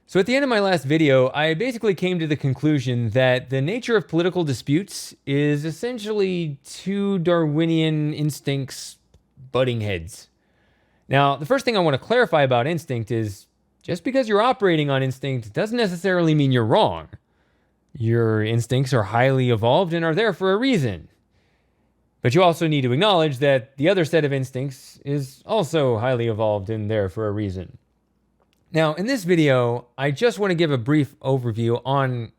So at the end of my last video, I basically came to the conclusion that the nature of political disputes is essentially two Darwinian instincts butting heads. Now, the first thing I want to clarify about instinct is just because you're operating on instinct doesn't necessarily mean you're wrong. Your instincts are highly evolved and are there for a reason. But you also need to acknowledge that the other set of instincts is also highly evolved and there for a reason. Now, in this video, I just want to give a brief overview on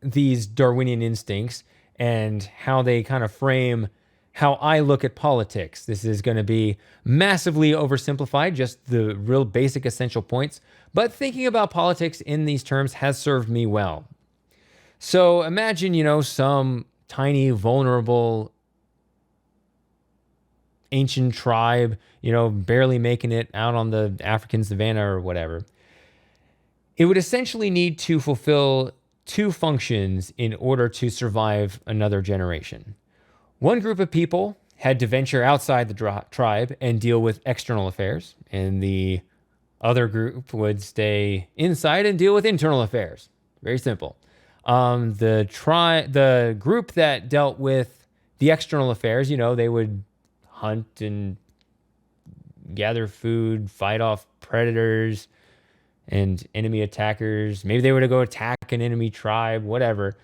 these Darwinian instincts and how they kind of frame how I look at politics. This is going to be massively oversimplified, just the real basic essential points, but thinking about politics in these terms has served me well. So imagine, some tiny, vulnerable, ancient tribe, barely making it out on the African savanna or whatever. It would essentially need to fulfill two functions in order to survive another generation. One group of people had to venture outside the tribe and deal with external affairs, and the other group would stay inside and deal with internal affairs. Very simple. The group that dealt with the external affairs, they would hunt and gather food, fight off predators and enemy attackers. Maybe they were to go attack an enemy tribe, whatever.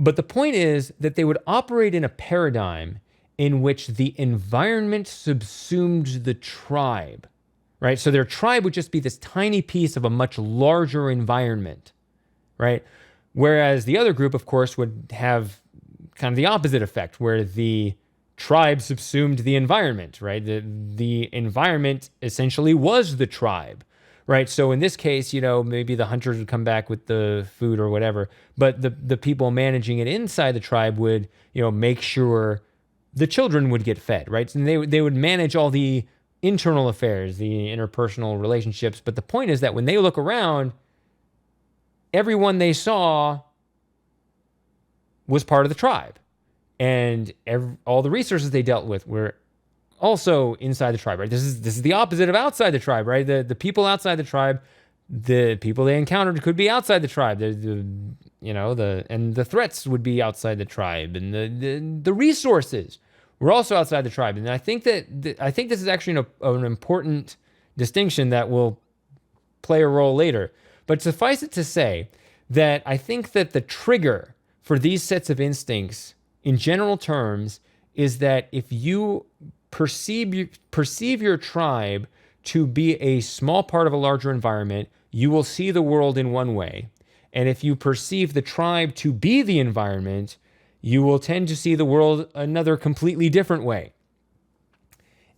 But the point is that they would operate in a paradigm in which the environment subsumed the tribe, right? So their tribe would just be this tiny piece of a much larger environment, right? Whereas the other group, of course, would have kind of the opposite effect, where the tribe subsumed the environment, right? The environment essentially was the tribe, right? So in this case, maybe the hunters would come back with the food or whatever, but the people managing it inside the tribe would, make sure the children would get fed, right? And they would manage all the internal affairs, the interpersonal relationships. But the point is that when they look around, everyone they saw was part of the tribe. And all the resources they dealt with were also inside the tribe, right? This is the opposite of outside the tribe, right? The people outside the tribe, the people they encountered could be outside the tribe. And the threats would be outside the tribe, and the resources were also outside the tribe. And I think this is actually an important distinction that will play a role later. But suffice it to say that I think that the trigger for these sets of instincts in general terms is that if you perceive your tribe to be a small part of a larger environment, you will see the world in one way. And if you perceive the tribe to be the environment, you will tend to see the world another completely different way.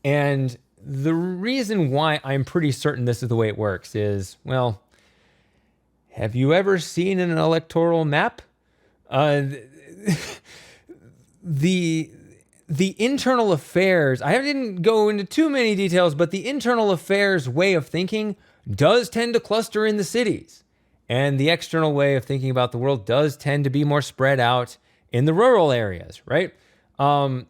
And the reason why I'm pretty certain this is the way it works is, well, have you ever seen an electoral map? The internal affairs, I didn't go into too many details, but the internal affairs way of thinking does tend to cluster in the cities. And the external way of thinking about the world does tend to be more spread out in the rural areas, right? And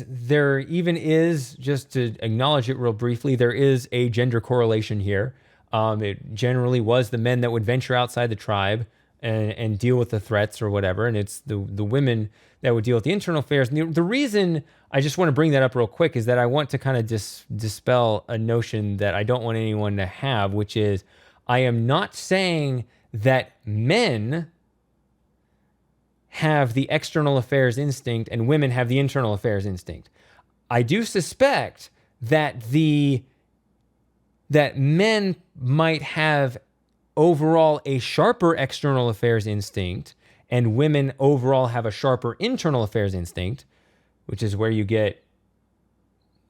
there even is, just to acknowledge it real briefly, there is a gender correlation here. It generally was the men that would venture outside the tribe and deal with the threats or whatever, and it's the women that would deal with the internal affairs. And the reason I just want to bring that up real quick is that I want to kind of dispel a notion that I don't want anyone to have, which is I am not saying that men have the external affairs instinct and women have the internal affairs instinct. I do suspect that that men might have overall a sharper external affairs instinct and women overall have a sharper internal affairs instinct, which is where you get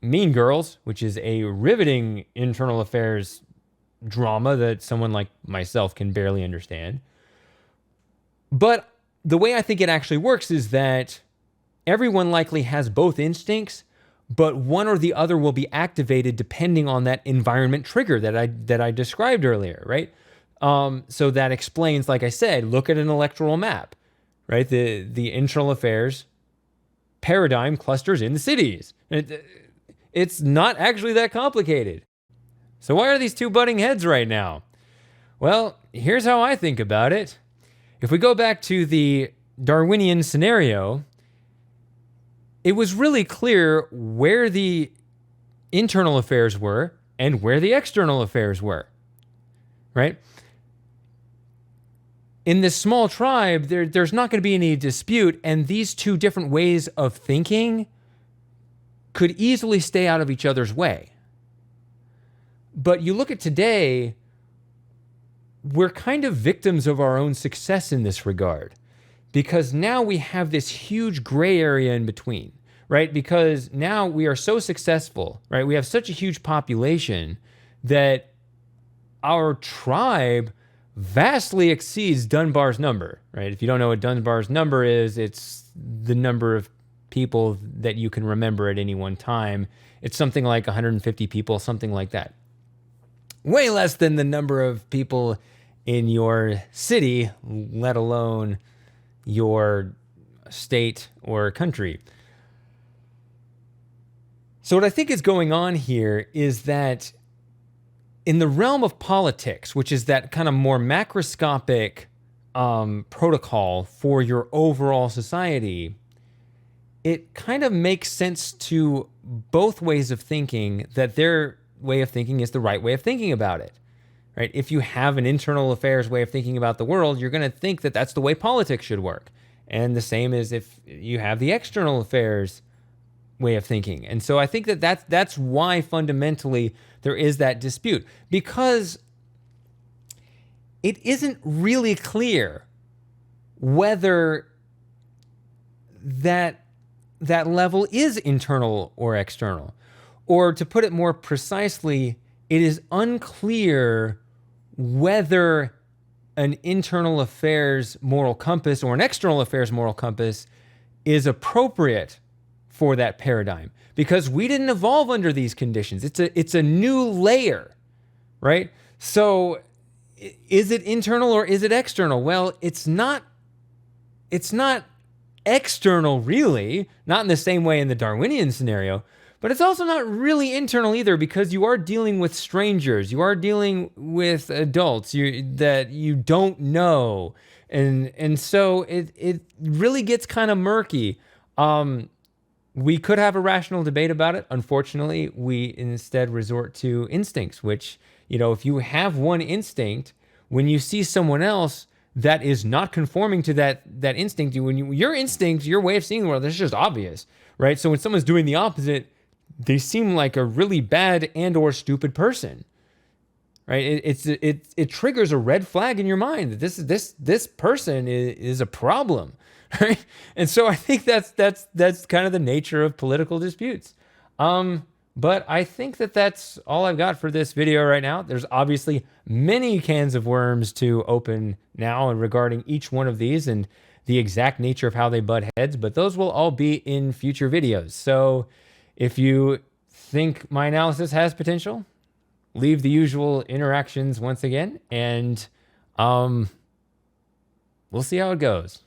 Mean Girls, which is a riveting internal affairs drama that someone like myself can barely understand. But the way I think it actually works is that everyone likely has both instincts, but one or the other will be activated depending on that environment trigger that I described earlier, right? So that explains, like I said, look at an electoral map, right? The internal affairs paradigm clusters in the cities. It's not actually that complicated. So why are these two butting heads right now? Well, here's how I think about it. If we go back to the Darwinian scenario, it was really clear where the internal affairs were and where the external affairs were, right? In this small tribe, there's not going to be any dispute, and these two different ways of thinking could easily stay out of each other's way. But you look at today, we're kind of victims of our own success in this regard, because now we have this huge gray area in between, right? Because now we are so successful, right? We have such a huge population that our tribe vastly exceeds Dunbar's number, right? If you don't know what Dunbar's number is, it's the number of people that you can remember at any one time. It's something like 150 people, something like that. Way less than the number of people in your city, let alone your state or country. So what I think is going on here is that in the realm of politics, which is that kind of more macroscopic protocol for your overall society, it kind of makes sense to both ways of thinking that their way of thinking is the right way of thinking about it, right? If you have an internal affairs way of thinking about the world, you're going to think that that's the way politics should work. And the same as if you have the external affairs way of thinking. And so I think that that's why fundamentally there is that dispute, because it isn't really clear whether that level is internal or external. Or to put it more precisely, it is unclear whether an internal affairs moral compass or an external affairs moral compass is appropriate for that paradigm, because we didn't evolve under these conditions. It's a new layer, right? So is it internal or is it external? Well, it's not external really, not in the same way in the Darwinian scenario, but it's also not really internal either, because you are dealing with strangers, you are dealing with adults that you don't know, and so it really gets kind of murky. We could have a rational debate about it. Unfortunately, we instead resort to instincts, which, if you have one instinct, when you see someone else that is not conforming to that instinct, your instinct, your way of seeing the world, that's just obvious, right? So when someone's doing the opposite, they seem like a really bad and or stupid person, right? It triggers a red flag in your mind that this person is a problem. Right? And so I think that's kind of the nature of political disputes. But I think that's all I've got for this video right now. There's obviously many cans of worms to open now and regarding each one of these and the exact nature of how they butt heads, but those will all be in future videos. So if you think my analysis has potential, leave the usual interactions once again, and we'll see how it goes.